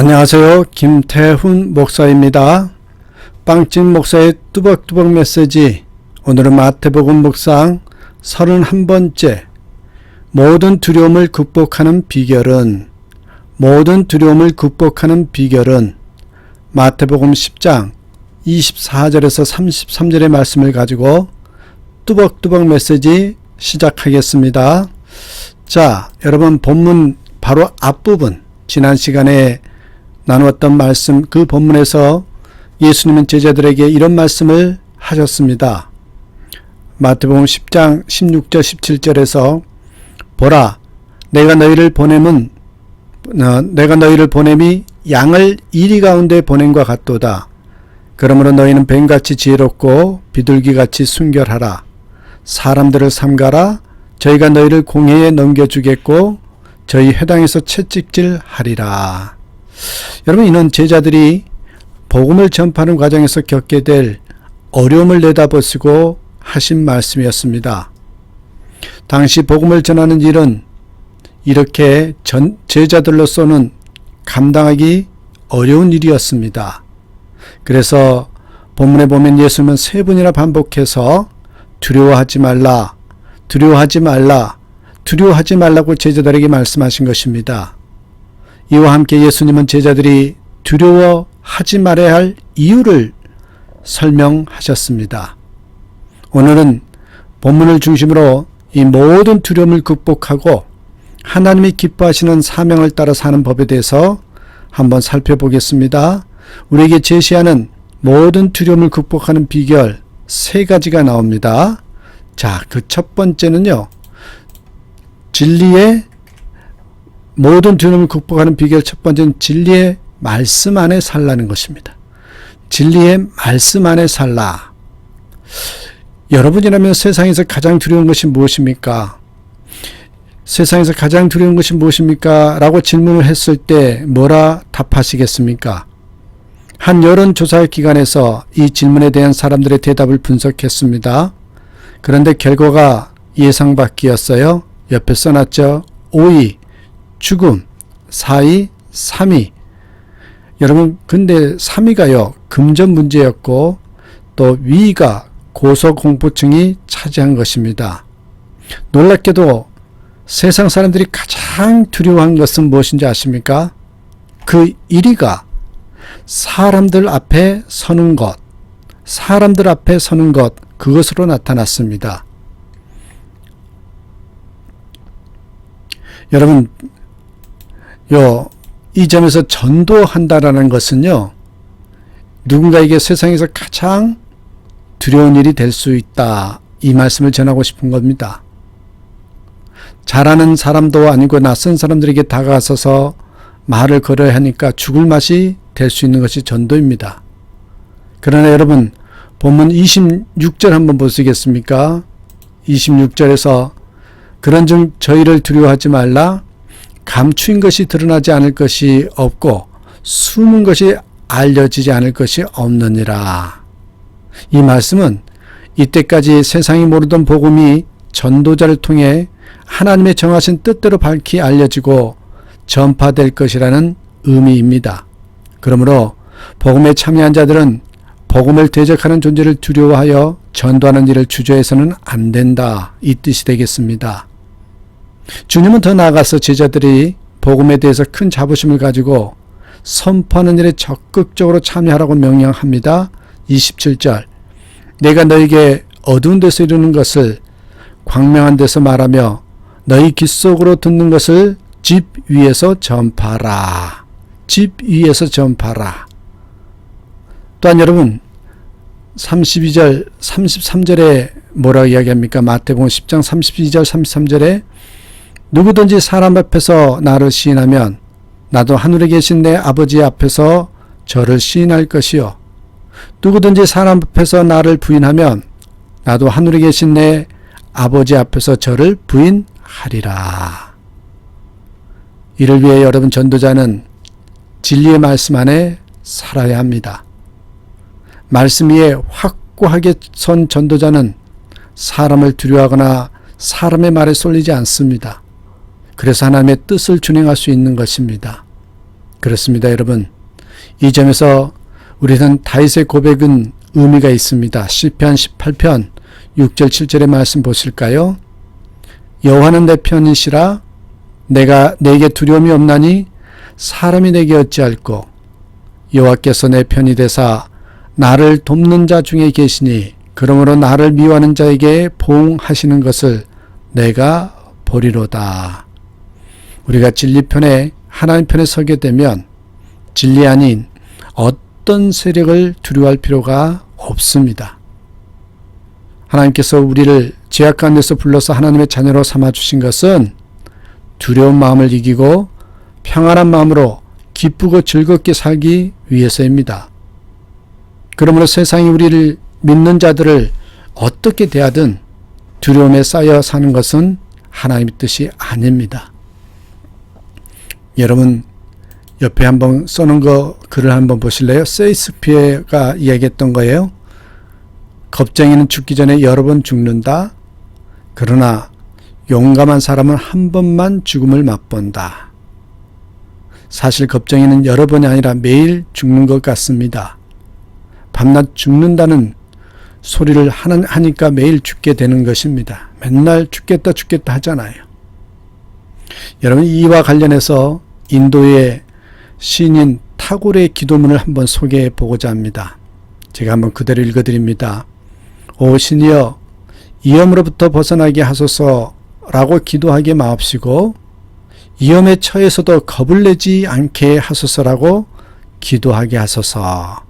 안녕하세요. 김태훈 목사입니다. 빵집 목사의 뚜벅뚜벅 메시지, 오늘은 마태복음 묵상 31번째, 모든 두려움을 극복하는 비결은 마태복음 10장 24절에서 33절의 말씀을 가지고 뚜벅뚜벅 메시지 시작하겠습니다. 자, 여러분, 본문 바로 앞부분, 지난 시간에 나누었던 말씀, 그 본문에서 예수님은 제자들에게 이런 말씀을 하셨습니다. 마태복음 10장 16절 17절에서 보라, 내가 너희를 보냄이 양을 이리 가운데 보냄과 같도다. 그러므로 너희는 뱀같이 지혜롭고 비둘기같이 순결하라. 사람들을 삼가라. 저희가 너희를 공회에 넘겨주겠고 저희 회당에서 채찍질하리라. 여러분, 이는 제자들이 복음을 전파하는 과정에서 겪게 될 어려움을 내다보시고 하신 말씀이었습니다. 당시 복음을 전하는 일은 이렇게 제자들로서는 감당하기 어려운 일이었습니다. 그래서 본문에 보면 예수님은 세 번이나 반복해서 두려워하지 말라고 제자들에게 말씀하신 것입니다. 이와 함께 예수님은 제자들이 두려워하지 말아야 할 이유를 설명하셨습니다. 오늘은 본문을 중심으로 이 모든 두려움을 극복하고 하나님이 기뻐하시는 사명을 따라 사는 법에 대해서 한번 살펴보겠습니다. 우리에게 제시하는 모든 두려움을 극복하는 비결 세 가지가 나옵니다. 자, 그 첫 번째는요, 모든 두려움을 극복하는 비결 첫 번째는 진리의 말씀 안에 살라는 것입니다. 진리의 말씀 안에 살라. 여러분이라면 세상에서 가장 두려운 것이 무엇입니까? 세상에서 가장 두려운 것이 무엇입니까? 라고 질문을 했을 때 뭐라 답하시겠습니까? 한 여론조사 기관에서 이 질문에 대한 사람들의 대답을 분석했습니다. 그런데 결과가 예상 밖이었어요. 옆에 써놨죠. 5위, 죽음, 4위, 3위. 여러분, 근데 3위가요, 금전 문제였고, 또 위가 고소공포증이 차지한 것입니다. 놀랍게도 세상 사람들이 가장 두려워한 것은 무엇인지 아십니까? 그 1위가 사람들 앞에 서는 것, 그것으로 나타났습니다. 여러분, 이 점에서 전도한다라는 것은요, 누군가에게 세상에서 가장 두려운 일이 될 수 있다, 이 말씀을 전하고 싶은 겁니다. 잘하는 사람도 아니고 낯선 사람들에게 다가서서 말을 걸어야 하니까 죽을 맛이 될 수 있는 것이 전도입니다. 그러나 여러분, 본문 26절 한번 보시겠습니까? 26절에서 그런즉 저희를 두려워하지 말라. 감추인 것이 드러나지 않을 것이 없고 숨은 것이 알려지지 않을 것이 없느니라. 이 말씀은 이때까지 세상이 모르던 복음이 전도자를 통해 하나님의 정하신 뜻대로 밝히 알려지고 전파될 것이라는 의미입니다. 그러므로 복음에 참여한 자들은 복음을 대적하는 존재를 두려워하여 전도하는 일을 주저해서는 안 된다, 이 뜻이 되겠습니다. 주님은 더 나아가서 제자들이 복음에 대해서 큰 자부심을 가지고 선포하는 일에 적극적으로 참여하라고 명령합니다. 27절, 내가 너에게 어두운 데서 이루는 것을 광명한 데서 말하며 너희 귀 속으로 듣는 것을 집 위에서 전파하라. 또한 여러분, 32절, 33절에 뭐라고 이야기합니까? 마태복음 10장 32절, 33절에 누구든지 사람 앞에서 나를 시인하면 나도 하늘에 계신 내 아버지 앞에서 저를 시인할 것이요. 누구든지 사람 앞에서 나를 부인하면 나도 하늘에 계신 내 아버지 앞에서 저를 부인하리라. 이를 위해 여러분, 전도자는 진리의 말씀 안에 살아야 합니다. 말씀 위에 확고하게 선 전도자는 사람을 두려워하거나 사람의 말에 쏠리지 않습니다. 그래서 하나님의 뜻을 준행할 수 있는 것입니다. 그렇습니다, 여러분. 이 점에서 우리는 다윗의 고백은 의미가 있습니다. 시편 18편 6절 7절의 말씀 보실까요? 여호와는 내 편이시라 내가 내게 두려움이 없나니 사람이 내게 어찌할꼬 여호와께서 내 편이 되사 나를 돕는 자 중에 계시니 그러므로 나를 미워하는 자에게 보응하시는 것을 내가 보리로다. 우리가 진리 편에 하나님 편에 서게 되면 진리 아닌 어떤 세력을 두려워할 필요가 없습니다. 하나님께서 우리를 죄악 가운데서 불러서 하나님의 자녀로 삼아주신 것은 두려운 마음을 이기고 평안한 마음으로 기쁘고 즐겁게 살기 위해서입니다. 그러므로 세상이 우리를 믿는 자들을 어떻게 대하든 두려움에 쌓여 사는 것은 하나님의 뜻이 아닙니다. 여러분 옆에 한번 써놓은 글을 한번 보실래요? 셰익스피어가 이야기했던 거예요. 겁쟁이는 죽기 전에 여러 번 죽는다. 그러나 용감한 사람은 한 번만 죽음을 맛본다. 사실 겁쟁이는 여러 번이 아니라 매일 죽는 것 같습니다. 밤낮 죽는다는 소리를 하니까 매일 죽게 되는 것입니다. 맨날 죽겠다 하잖아요. 여러분 이와 관련해서 인도의 시인인 타고르의 기도문을 한번 소개해 보고자 합니다. 제가 한번 그대로 읽어드립니다. 오 신이여 위험으로부터 벗어나게 하소서라고 기도하게 마옵시고 위험에 처해서도 겁을 내지 않게 하소서라고 기도하게 하소서.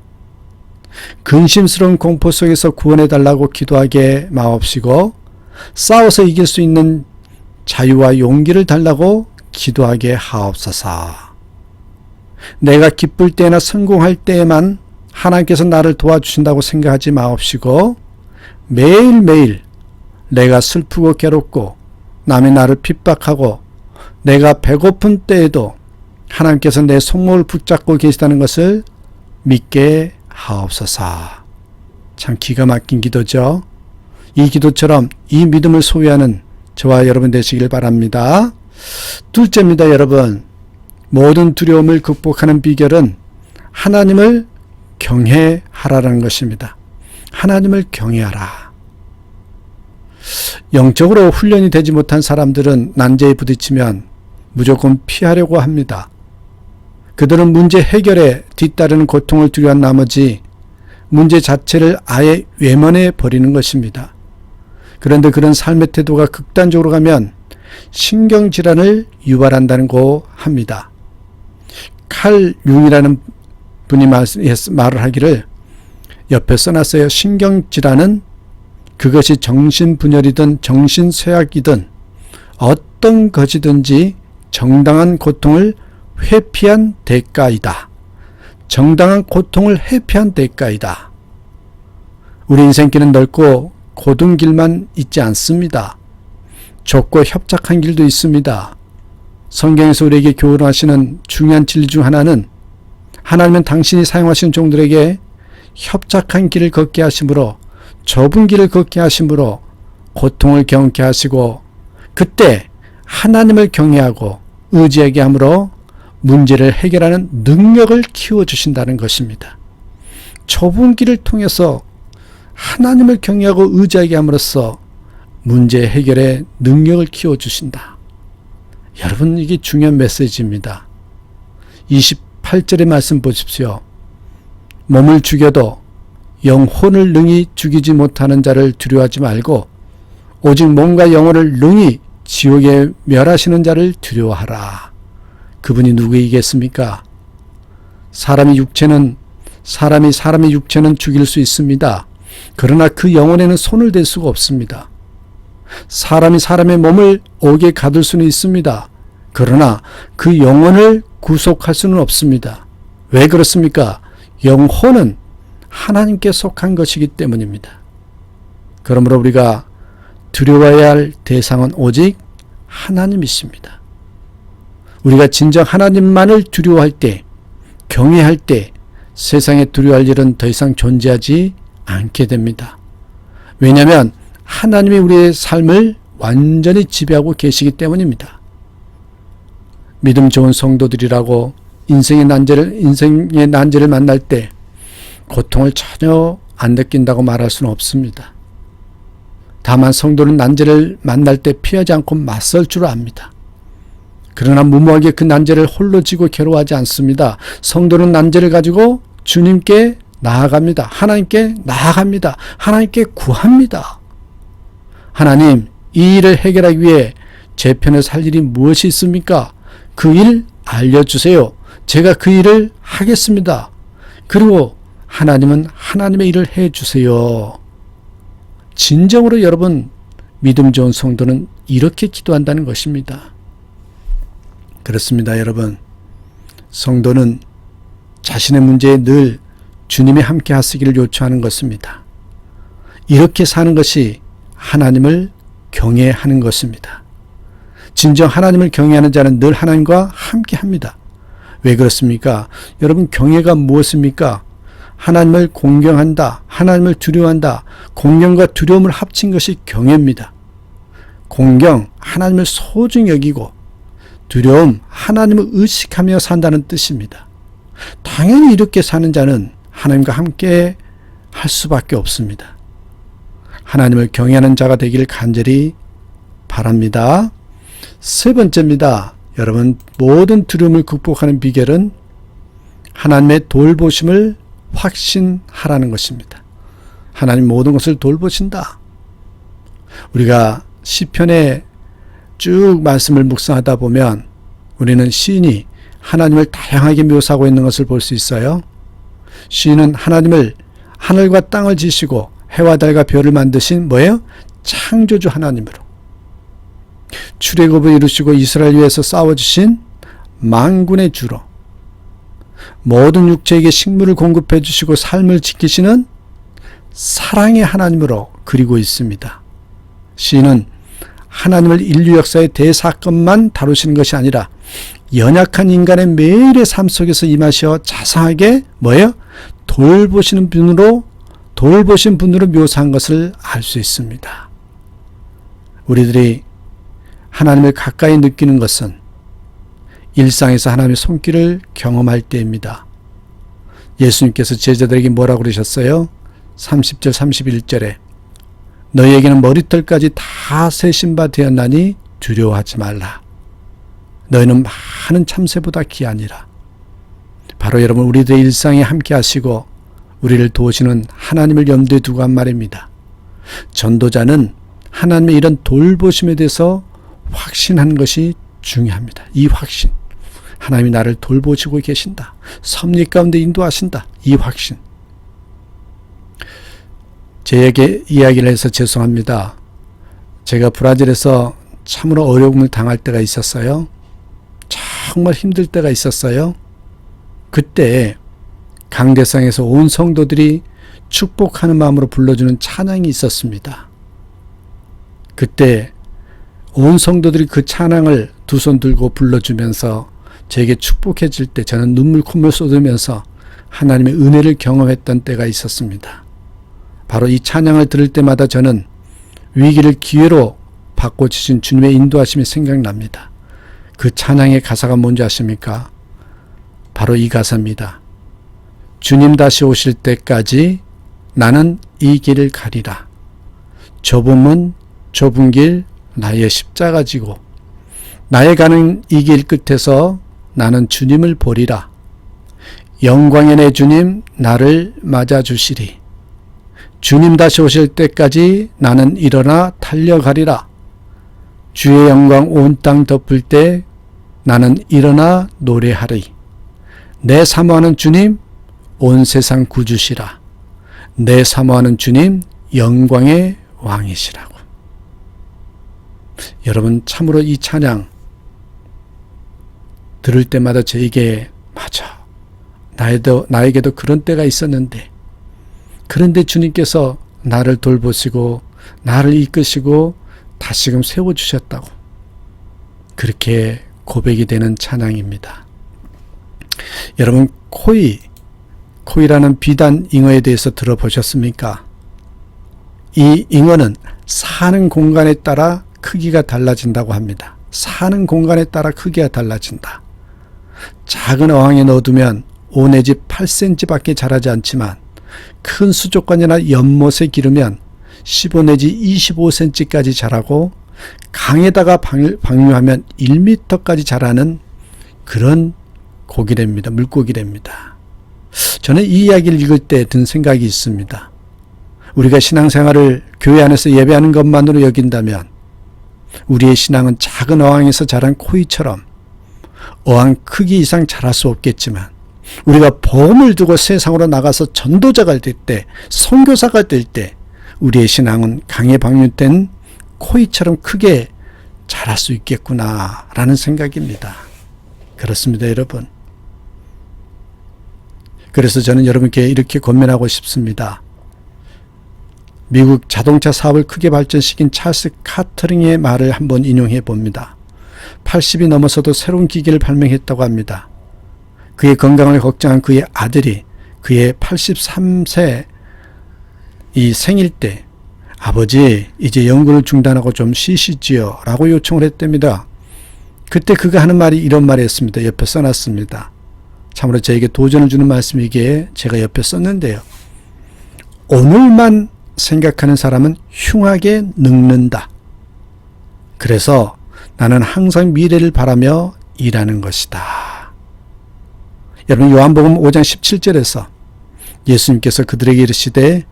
근심스러운 공포 속에서 구원해달라고 기도하게 마옵시고 싸워서 이길 수 있는 자유와 용기를 달라고 기도하게 하옵소서. 내가 기쁠 때나 성공할 때에만 하나님께서 나를 도와주신다고 생각하지 마옵시고 매일매일 내가 슬프고 괴롭고 남이 나를 핍박하고 내가 배고픈 때에도 하나님께서 내 손목을 붙잡고 계시다는 것을 믿게 하옵소서. 참 기가 막힌 기도죠. 이 기도처럼 이 믿음을 소유하는 저와 여러분 되시길 바랍니다. 둘째입니다, 여러분. 모든 두려움을 극복하는 비결은 하나님을 경외하라는 것입니다. 하나님을 경외하라. 영적으로 훈련이 되지 못한 사람들은 난제에 부딪히면 무조건 피하려고 합니다. 그들은 문제 해결에 뒤따르는 고통을 두려워한 나머지 문제 자체를 아예 외면해 버리는 것입니다. 그런데 그런 삶의 태도가 극단적으로 가면 신경질환을 유발한다고 합니다. 칼 융이라는 분이 말을 하기를 옆에 써놨어요. 신경질환은 그것이 정신분열이든 정신쇠약이든 어떤 것이든지 정당한 고통을 회피한 대가이다. 정당한 고통을 회피한 대가이다. 우리 인생길은 넓고 고든 길만 있지 않습니다. 좁고 협착한 길도 있습니다. 성경에서 우리에게 교훈하시는 중요한 진리 중 하나는 하나님은 당신이 사용하신 종들에게 협착한 길을 걷게 하심으로 좁은 길을 걷게 하심으로 고통을 경험케 하시고 그때 하나님을 경외하고 의지하게 함으로 문제를 해결하는 능력을 키워주신다는 것입니다. 좁은 길을 통해서 하나님을 경외하고 의지하게 함으로써 문제 해결의 능력을 키워주신다. 여러분 이게 중요한 메시지입니다. 28절의 말씀 보십시오. 몸을 죽여도 영혼을 능히 죽이지 못하는 자를 두려워하지 말고 오직 몸과 영혼을 능히 지옥에 멸하시는 자를 두려워하라. 그분이 누구이겠습니까? 사람의 육체는 죽일 수 있습니다. 그러나 그 영혼에는 손을 댈 수가 없습니다. 사람이 사람의 몸을 옥에 가둘 수는 있습니다. 그러나 그 영혼을 구속할 수는 없습니다. 왜 그렇습니까? 영혼은 하나님께 속한 것이기 때문입니다. 그러므로 우리가 두려워해야 할 대상은 오직 하나님이십니다. 우리가 진정 하나님만을 두려워할 때, 경외할 때 세상에 두려워할 일은 더 이상 존재하지 않게 됩니다. 왜냐하면 하나님이 우리의 삶을 완전히 지배하고 계시기 때문입니다. 믿음 좋은 성도들이라고 인생의 난제를 만날 때 고통을 전혀 안 느낀다고 말할 수는 없습니다. 다만 성도는 난제를 만날 때 피하지 않고 맞설 줄 압니다. 그러나 무모하게 그 난제를 홀로 지고 괴로워하지 않습니다. 성도는 난제를 가지고 주님께 나아갑니다. 하나님께 나아갑니다. 하나님께 구합니다. 하나님, 이 일을 해결하기 위해 제 편에 살 일이 무엇이 있습니까? 그 일 알려주세요. 제가 그 일을 하겠습니다. 그리고 하나님은 하나님의 일을 해주세요. 진정으로 여러분, 믿음 좋은 성도는 이렇게 기도한다는 것입니다. 그렇습니다, 여러분. 성도는 자신의 문제에 늘 주님이 함께 하시기를 요청하는 것입니다. 이렇게 사는 것이 하나님을 경외하는 것입니다. 진정 하나님을 경외하는 자는 늘 하나님과 함께 합니다. 왜 그렇습니까? 여러분, 경외가 무엇입니까? 하나님을 공경한다, 하나님을 두려워한다. 공경과 두려움을 합친 것이 경외입니다. 공경, 하나님을 소중히 여기고, 두려움, 하나님을 의식하며 산다는 뜻입니다. 당연히 이렇게 사는 자는 하나님과 함께 할 수밖에 없습니다. 하나님을 경외하는 자가 되기를 간절히 바랍니다. 세 번째입니다. 여러분, 모든 두려움을 극복하는 비결은 하나님의 돌보심을 확신하라는 것입니다. 하나님 모든 것을 돌보신다. 우리가 시편에 쭉 말씀을 묵상하다 보면 우리는 시인이 하나님을 다양하게 묘사하고 있는 것을 볼 수 있어요. 시인은 하나님을 하늘과 땅을 지시고 해와 달과 별을 만드신 뭐예요? 창조주 하나님으로, 출애굽을 이루시고 이스라엘 위해서 싸워주신 만군의 주로, 모든 육체에게 식물을 공급해 주시고 삶을 지키시는 사랑의 하나님으로 그리고 있습니다. 시인은 하나님을 인류 역사의 대사건만 다루시는 것이 아니라 연약한 인간의 매일의 삶 속에서 임하셔 자상하게 뭐예요? 돌보신 분으로 묘사한 것을 알 수 있습니다. 우리들이 하나님을 가까이 느끼는 것은 일상에서 하나님의 손길을 경험할 때입니다. 예수님께서 제자들에게 뭐라고 그러셨어요? 30절 31절에 너희에게는 머리털까지 다 세신 바 되었나니 두려워하지 말라. 너희는 많은 참새보다 귀하니라. 바로 여러분, 우리들의 일상에 함께 하시고 우리를 도우시는 하나님을 염두에 두고 한 말입니다. 전도자는 하나님의 이런 돌보심에 대해서 확신하는 것이 중요합니다. 이 확신, 하나님이 나를 돌보시고 계신다, 섭리 가운데 인도하신다, 이 확신. 제에게 이야기를 해서 죄송합니다. 제가 브라질에서 참으로 어려움을 당할 때가 있었어요. 정말 힘들 때가 있었어요. 그때 강대상에서 온 성도들이 축복하는 마음으로 불러주는 찬양이 있었습니다. 그때 온 성도들이 그 찬양을 두 손 들고 불러주면서 제게 축복해 줄 때 저는 눈물 콧물 쏟으면서 하나님의 은혜를 경험했던 때가 있었습니다. 바로 이 찬양을 들을 때마다 저는 위기를 기회로 바꿔주신 주님의 인도하심이 생각납니다. 그 찬양의 가사가 뭔지 아십니까? 바로 이 가사입니다. 주님 다시 오실 때까지 나는 이 길을 가리라. 좁은 문, 좁은 길, 나의 십자가 지고 나의 가는 이 길 끝에서 나는 주님을 보리라. 영광의 내 주님 나를 맞아주시리. 주님 다시 오실 때까지 나는 일어나 달려가리라. 주의 영광 온 땅 덮을 때 나는 일어나 노래하리. 내 사모하는 주님 온 세상 구주시라. 내 사모하는 주님 영광의 왕이시라고. 여러분, 참으로 이 찬양 들을 때마다 저에게 맞아, 나에게도 그런 때가 있었는데, 그런데 주님께서 나를 돌보시고 나를 이끄시고 다시금 세워주셨다고, 그렇게 고백이 되는 찬양입니다. 여러분, 코이라는 비단 잉어에 대해서 들어보셨습니까? 이 잉어는 사는 공간에 따라 크기가 달라진다고 합니다. 사는 공간에 따라 크기가 달라진다. 작은 어항에 넣어두면 5 내지 8cm 밖에 자라지 않지만 큰 수족관이나 연못에 기르면 15 내지 25cm까지 자라고 강에다가 방류하면 1m까지 자라는 그런 고기랍니다. 물고기랍니다. 저는 이 이야기를 읽을 때 든 생각이 있습니다. 우리가 신앙생활을 교회 안에서 예배하는 것만으로 여긴다면 우리의 신앙은 작은 어항에서 자란 코이처럼 어항 크기 이상 자랄 수 없겠지만 우리가 복음을 두고 세상으로 나가서 전도자가 될 때, 선교사가 될 때 우리의 신앙은 강에 방류된 코이처럼 크게 자랄 수 있겠구나라는 생각입니다. 그렇습니다, 여러분. 그래서 저는 여러분께 이렇게 권면하고 싶습니다. 미국 자동차 사업을 크게 발전시킨 찰스 카터링의 말을 한번 인용해 봅니다. 80이 넘어서도 새로운 기계를 발명했다고 합니다. 그의 건강을 걱정한 그의 아들이 그의 83세 이 생일 때 아버지 이제 연구를 중단하고 좀 쉬시지요 라고 요청을 했답니다. 그때 그가 하는 말이 이런 말이었습니다. 옆에 써놨습니다. 참으로 저에게 도전을 주는 말씀이기에 제가 옆에 썼는데요. 오늘만 생각하는 사람은 흉하게 늙는다. 그래서 나는 항상 미래를 바라며 일하는 것이다. 여러분 요한복음 5장 17절에서 예수님께서 그들에게 이르시되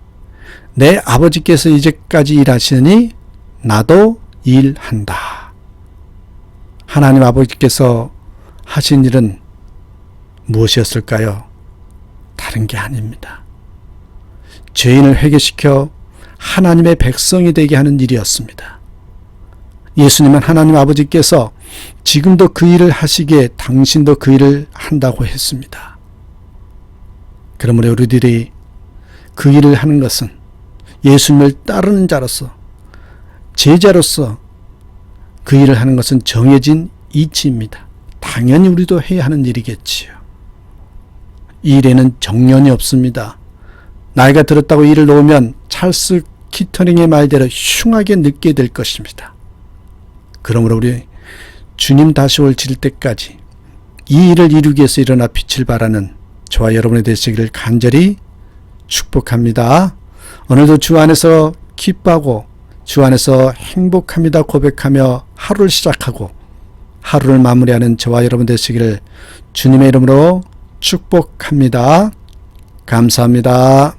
내 아버지께서 이제까지 일하시니 나도 일한다. 하나님 아버지께서 하신 일은 무엇이었을까요? 다른 게 아닙니다. 죄인을 회개시켜 하나님의 백성이 되게 하는 일이었습니다. 예수님은 하나님 아버지께서 지금도 그 일을 하시기에 당신도 그 일을 한다고 했습니다. 그러므로 우리들이 그 일을 하는 것은 예수님을 따르는 자로서 제자로서 그 일을 하는 것은 정해진 이치입니다. 당연히 우리도 해야 하는 일이겠지요. 이 일에는 정년이 없습니다. 나이가 들었다고 일을 놓으면 찰스 키터링의 말대로 흉하게 늙게 될 것입니다. 그러므로 우리 주님 다시 오실 때까지 이 일을 이루기 위해서 일어나 빛을 발하는 저와 여러분이 되시기를 간절히 축복합니다. 오늘도 주 안에서 기뻐하고 주 안에서 행복합니다 고백하며 하루를 시작하고 하루를 마무리하는 저와 여러분 되시기를 주님의 이름으로 축복합니다. 감사합니다.